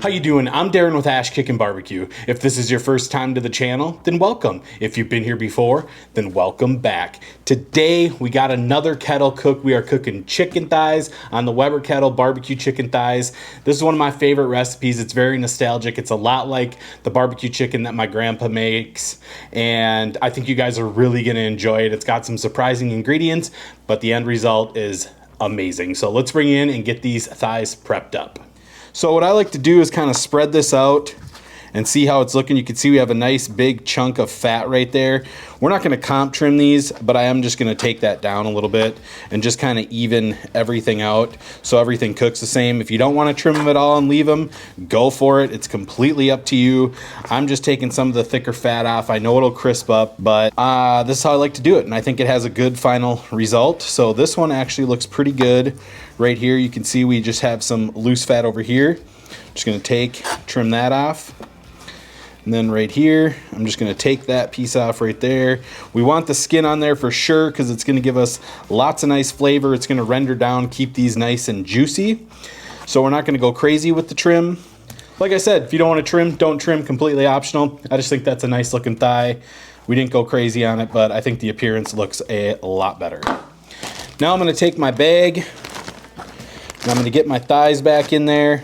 How you doing? I'm Darren with Kickin BBQ. If this is your first time to the channel, then welcome. If you've been here before, then welcome back. Today, we got another kettle cook. We are cooking chicken thighs on the Weber Kettle barbecue chicken thighs. This is one of my favorite recipes. It's very nostalgic. It's a lot like the barbecue chicken that my grandpa makes, and I think you guys are really gonna enjoy it. It's got some surprising ingredients, but the end result is amazing. So let's bring in and get these thighs prepped up. So what I like to do is kind of spread this out and see how it's looking. You can see we have a nice big chunk of fat right there. We're not going to comp trim these, but I am just going to take that down a little bit and just kind of even everything out so everything cooks the same. If you don't want to trim them at all and leave them, go for it. It's completely up to you. I'm just taking some of the thicker fat off. I know it'll crisp up, but this is how I like to do it, and I think it has a good final result. So this one actually looks pretty good. Right here you can see we just have some loose fat over here. Just going to trim that off. And then right here, I'm just going to take that piece off right there. We want the skin on there for sure because it's going to give us lots of nice flavor. It's going to render down, keep these nice and juicy. So we're not going to go crazy with the trim. Like I said, if you don't want to trim, don't trim, completely optional. I just think that's a nice looking thigh. We didn't go crazy on it, but I think the appearance looks a lot better. Now I'm going to take my bag and I'm going to get my thighs back in there.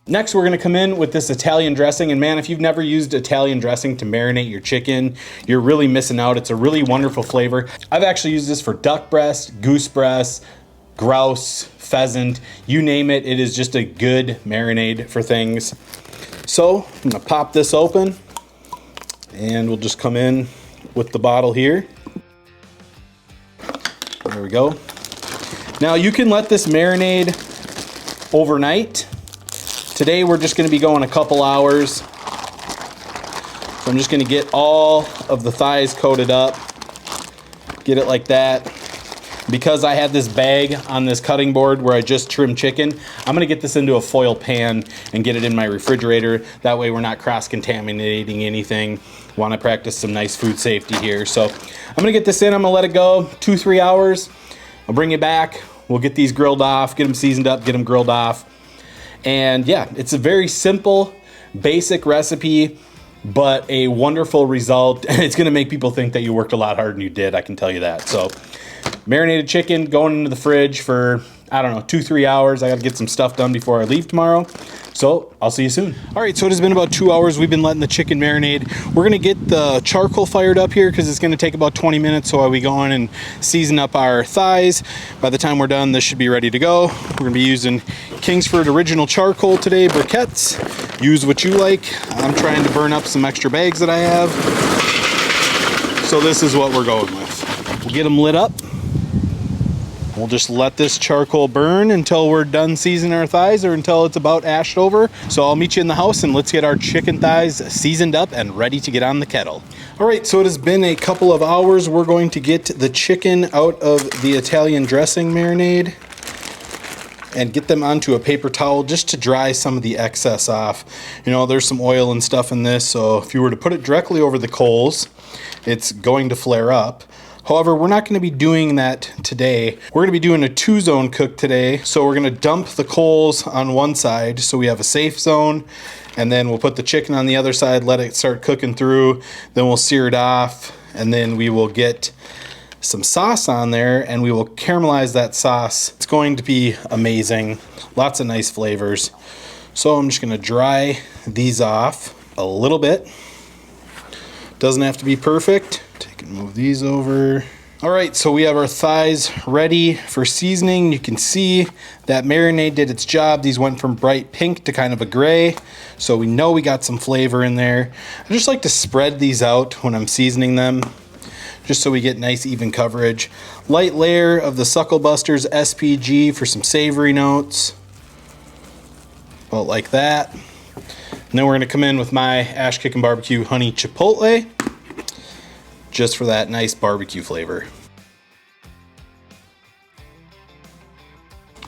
Next, we're gonna come in with this Italian dressing, and man, if you've never used Italian dressing to marinate your chicken, you're really missing out. It's a really wonderful flavor. I've actually used this for duck breast, goose breast, grouse, pheasant, you name it. It is just a good marinade for things. So I'm gonna pop this open and we'll just come in with the bottle here. There we go. Now you can let this marinade overnight. Today we're just going to be going a couple hours. So I'm just going to get all of the thighs coated up. Get it like that. Because I had this bag on this cutting board where I just trimmed chicken, I'm going to get this into a foil pan and get it in my refrigerator. That way we're not cross-contaminating anything. Want to practice some nice food safety here. So I'm going to get this in. I'm going to let it go 2-3 hours. I'll bring it back. We'll get these grilled off, get them seasoned up, get them grilled off. And yeah, it's a very simple, basic recipe, but a wonderful result. And it's gonna make people think that you worked a lot harder than you did, I can tell you that. So, marinated chicken going into the fridge for, I don't know, 2-3 hours. I gotta get some stuff done before I leave tomorrow. So, I'll see you soon. All right, so it has been about 2 hours. We've been letting the chicken marinate. We're gonna get the charcoal fired up here because it's gonna take about 20 minutes. So while we go in and season up our thighs, by the time we're done, this should be ready to go. We're gonna be using Kingsford original charcoal today, briquettes. Use what you like. I'm trying to burn up some extra bags that I have. So this is what we're going with. We'll get them lit up. We'll just let this charcoal burn until we're done seasoning our thighs or until it's about ashed over. So I'll meet you in the house and let's get our chicken thighs seasoned up and ready to get on the kettle. All right, so it has been a couple of hours. We're going to get the chicken out of the Italian dressing marinade and get them onto a paper towel just to dry some of the excess off. You know, there's some oil and stuff in this, so if you were to put it directly over the coals, it's going to flare up. However, we're not going to be doing that today. We're going to be doing a 2-zone cook today. So we're going to dump the coals on one side so we have a safe zone, and then we'll put the chicken on the other side, let it start cooking through, then we'll sear it off, and then we will get some sauce on there and we will caramelize that sauce. It's going to be amazing. Lots of nice flavors. So I'm just going to dry these off a little bit. Doesn't have to be perfect. Move these over. All right, so we have our thighs ready for seasoning. You can see that marinade did its job. These went from bright pink to kind of a gray, so we know we got some flavor in there. I just like to spread these out when I'm seasoning them, just so we get nice even coverage. Light layer of the SuckleBusters SPG for some savory notes, about like that. And then we're gonna come in with my Kickin BBQ honey chipotle, just for that nice barbecue flavor.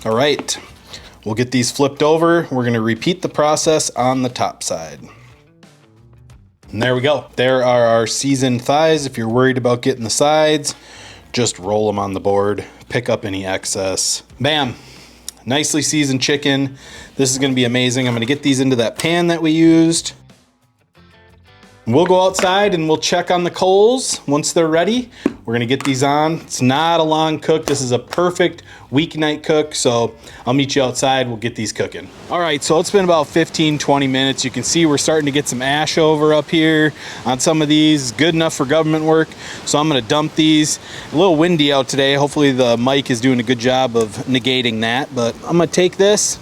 All right, we'll get these flipped over. We're gonna repeat the process on the top side. And there we go. There are our seasoned thighs. If you're worried about getting the sides, just roll them on the board, pick up any excess. Bam, nicely seasoned chicken. This is gonna be amazing. I'm gonna get these into that pan that we used. We'll go outside and we'll check on the coals once they're ready. We're gonna get these on. It's not a long cook. This is a perfect weeknight cook, so I'll meet you outside. We'll get these cooking. All right, so it's been about 15, 20 minutes. You can see we're starting to get some ash over up here on some of these. Good enough for government work, so I'm gonna dump these. A little windy out today. Hopefully the mic is doing a good job of negating that, but I'm gonna take this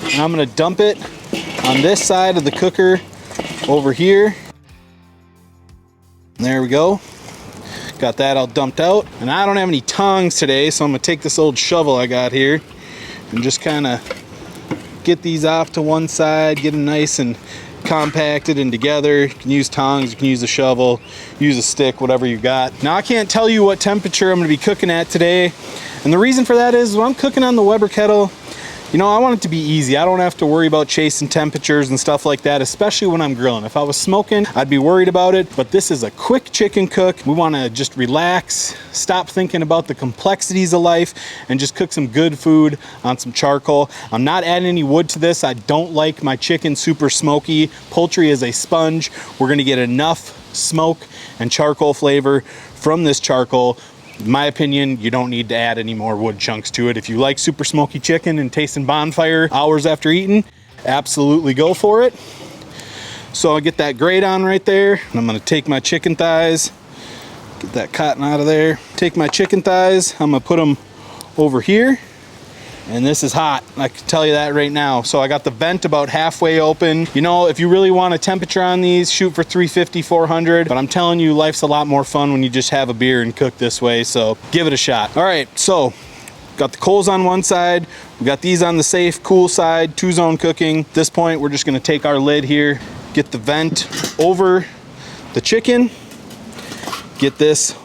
and I'm gonna dump it on this side of the cooker over here. There we go. Got that all dumped out. And I don't have any tongs today, so I'm gonna take this old shovel I got here and just kind of get these off to one side, get them nice and compacted and together. You can use tongs, you can use a shovel, use a stick, whatever you got. Now I can't tell you what temperature I'm gonna be cooking at today. And the reason for that is when I'm cooking on the Weber Kettle, you know, I want it to be easy. I don't have to worry about chasing temperatures and stuff like that, especially when I'm grilling. If I was smoking, I'd be worried about it, but this is a quick chicken cook. We wanna just relax, stop thinking about the complexities of life, and just cook some good food on some charcoal. I'm not adding any wood to this. I don't like my chicken super smoky. Poultry is a sponge. We're gonna get enough smoke and charcoal flavor from this charcoal. In my opinion, you don't need to add any more wood chunks to it. If you like super smoky chicken and tasting bonfire hours after eating, absolutely go for it. So I'll get that grate on right there. And I'm gonna take my chicken thighs, get that cotton out of there. Take my chicken thighs, I'm gonna put them over here. And this is hot, I can tell you that right now. So I got the vent about halfway open. You know, if you really want a temperature on these, shoot for 350, 400. But I'm telling you, life's a lot more fun when you just have a beer and cook this way. So give it a shot. All right, so got the coals on one side. We got these on the safe, cool side, 2-zone cooking. At this point, we're just gonna take our lid here, get the vent over the chicken, get this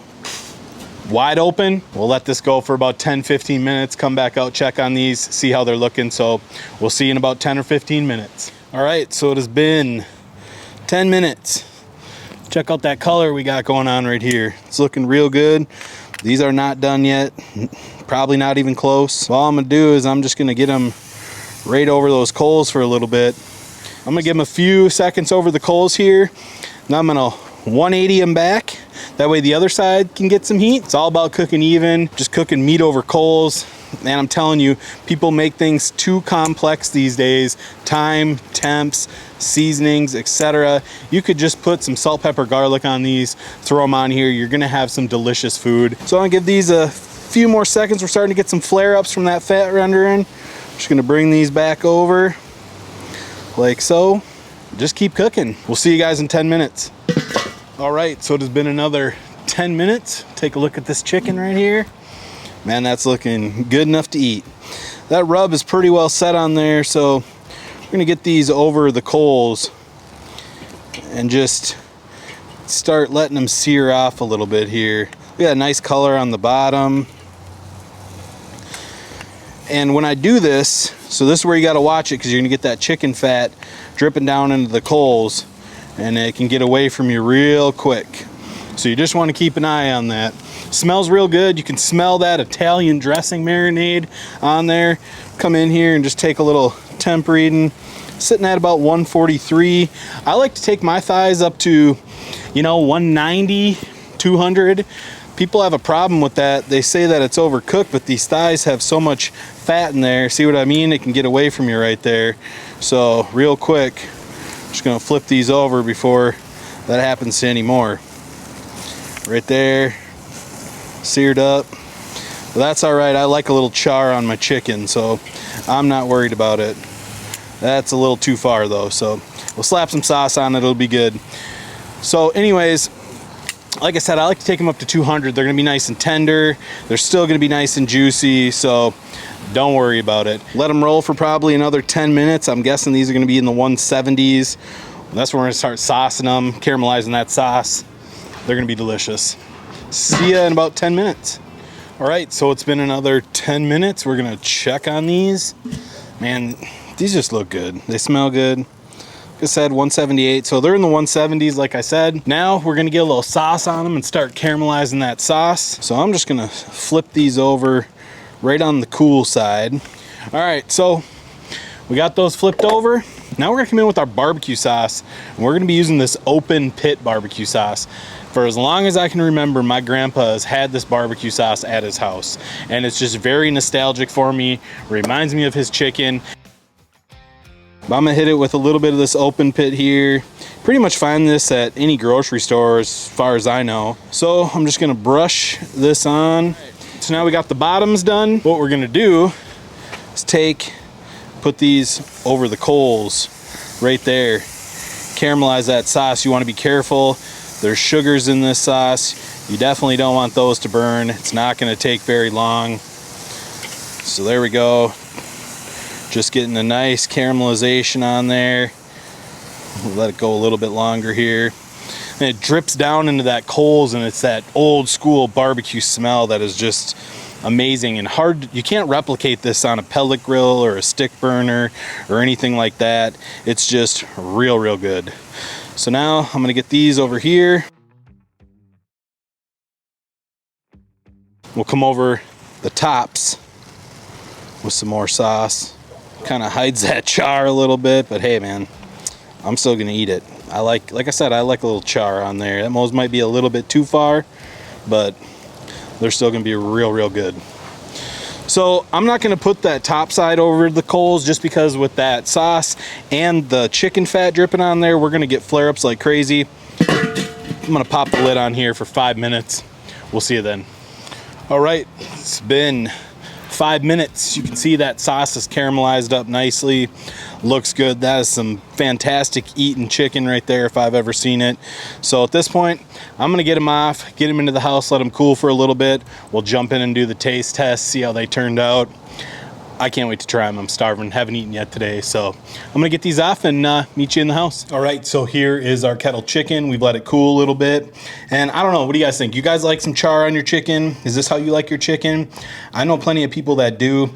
wide open. We'll let this go for about 10, 15 minutes, come back out, check on these, see how they're looking. So we'll see you in about 10 or 15 minutes. All right, so it has been 10 minutes. Check out that color we got going on right here. It's looking real good. These are not done yet, probably not even close. So all I'm gonna do is I'm just gonna get them right over those coals for a little bit. I'm gonna give them a few seconds over the coals here. Now I'm gonna 180 them back. That way the other side can get some heat. It's all about cooking even, just cooking meat over coals. And I'm telling you, people make things too complex these days. Time, temps, seasonings, etc. You could just put some salt, pepper, garlic on these, throw them on here. You're gonna have some delicious food. So I'm gonna give these a few more seconds. We're starting to get some flare-ups from that fat rendering. Just gonna bring these back over like so. Just keep cooking. We'll see you guys in 10 minutes. All right, so it has been another 10 minutes. Take a look at this chicken right here. Man, that's looking good enough to eat. That rub is pretty well set on there, so we're gonna get these over the coals and just start letting them sear off a little bit here. We got a nice color on the bottom. And when I do this, so this is where you gotta watch it because you're gonna get that chicken fat dripping down into the coals, and it can get away from you real quick. So you just want to keep an eye on that. Smells real good. You can smell that Italian dressing marinade on there. Come in here and just take a little temp reading. Sitting at about 143. I like to take my thighs up to, you know, 190, 200. People have a problem with that. They say that it's overcooked, but these thighs have so much fat in there. See what I mean? It can get away from you right there. So real quick, just gonna flip these over before that happens to any more. Right there, seared up. But that's all right. I like a little char on my chicken, so I'm not worried about it. That's a little too far though, so we'll slap some sauce on it, it'll be good. So anyways, like I said, I like to take them up to 200. They're gonna be nice and tender. They're still gonna be nice and juicy, so don't worry about it. Let them roll for probably another 10 minutes. I'm guessing these are gonna be in the 170s. That's when we're gonna start saucing them, caramelizing that sauce. They're gonna be delicious. See ya in about 10 minutes. All right, so it's been another 10 minutes. We're gonna check on these. Man, these just look good. They smell good. Like I said, 178, so they're in the 170s, like I said. Now we're gonna get a little sauce on them and start caramelizing that sauce. So I'm just gonna flip these over right on the cool side. All right, so we got those flipped over. Now we're gonna come in with our barbecue sauce, and we're gonna be using this open pit barbecue sauce. For as long as I can remember, my grandpa has had this barbecue sauce at his house, and it's just very nostalgic for me. Reminds me of his chicken. I'm gonna hit it with a little bit of this open pit here. Pretty much find this at any grocery store as far as I know. So I'm just gonna brush this on. So now we got the bottoms done. What we're gonna do is put these over the coals right there. Caramelize that sauce. You wanna be careful. There's sugars in this sauce. You definitely don't want those to burn. It's not gonna take very long. So there we go. Just getting a nice caramelization on there. We'll let it go a little bit longer here. And it drips down into that coals, and it's that old school barbecue smell that is just amazing and hard. You can't replicate this on a pellet grill or a stick burner or anything like that. It's just real good. So now I'm gonna get these over here. We'll come over the tops with some more sauce. Kind of hides that char a little bit, but hey man, I'm still gonna eat it. Like I said, I like a little char on there. That most might be a little bit too far, but they're still gonna be real good. So I'm not gonna put that top side over the coals just because with that sauce and the chicken fat dripping on there, we're gonna get flare-ups like crazy. I'm gonna pop the lid on here for 5 minutes. We'll see you then. All right, it's been 5 minutes. You can see that sauce is caramelized up nicely. Looks good. That is some fantastic eating chicken right there if I've ever seen it. So at this point, I'm gonna get him off, get him into the house, let him cool for a little bit. We'll jump in and do the taste test, see how they turned out. I can't wait to try them. I'm starving, haven't eaten yet today. So I'm gonna get these off and meet you in the house. All right, so here is our kettle chicken. We've let it cool a little bit. And I don't know, what do you guys think? You guys like some char on your chicken? Is this how you like your chicken? I know plenty of people that do.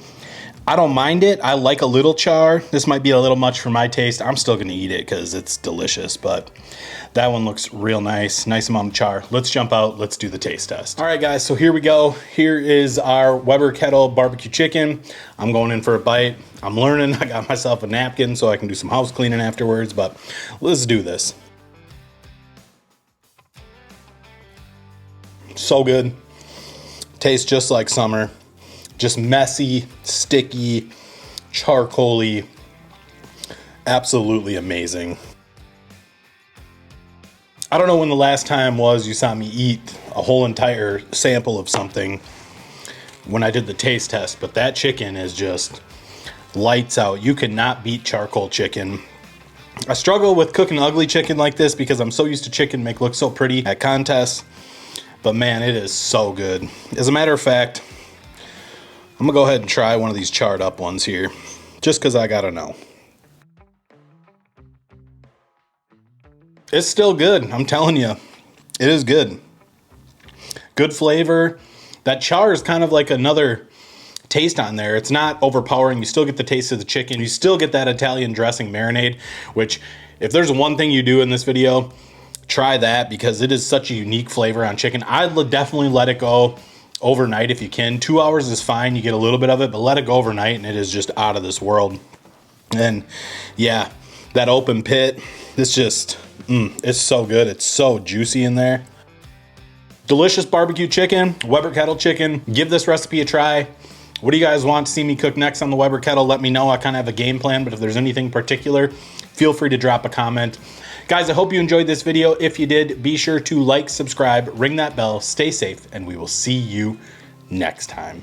I don't mind it. I like a little char. This might be a little much for my taste. I'm still gonna eat it because it's delicious, but that one looks real nice. Nice amount of char. Let's jump out, let's do the taste test. All right guys, so here we go. Here is our Weber Kettle barbecue chicken. I'm going in for a bite. I'm learning, I got myself a napkin so I can do some house cleaning afterwards, but let's do this. So good. Tastes just like summer. Just messy, sticky, charcoaly, absolutely amazing. I don't know when the last time was you saw me eat a whole entire sample of something when I did the taste test, but that chicken is just lights out. You cannot beat charcoal chicken. I struggle with cooking ugly chicken like this because I'm so used to chicken make look so pretty at contests, but man, it is so good. As a matter of fact, I'm gonna go ahead and try one of these charred up ones here, just because I gotta know. It's still good, I'm telling you. It is good. Good flavor. That char is kind of like another taste on there. It's not overpowering. You still get the taste of the chicken. You still get that Italian dressing marinade, which if there's one thing you do in this video, try that because it is such a unique flavor on chicken. I'd definitely let it go overnight if you can. 2 hours is fine, you get a little bit of it, but let it go overnight and it is just out of this world. And yeah, that open pit, it's just, it's so good. It's so juicy in there. Delicious barbecue chicken, Weber Kettle chicken. Give this recipe a try. What do you guys want to see me cook next on the Weber Kettle? Let me know. I kind of have a game plan, but if there's anything particular, feel free to drop a comment. Guys, I hope you enjoyed this video. If you did, be sure to like, subscribe, ring that bell, stay safe, and we will see you next time.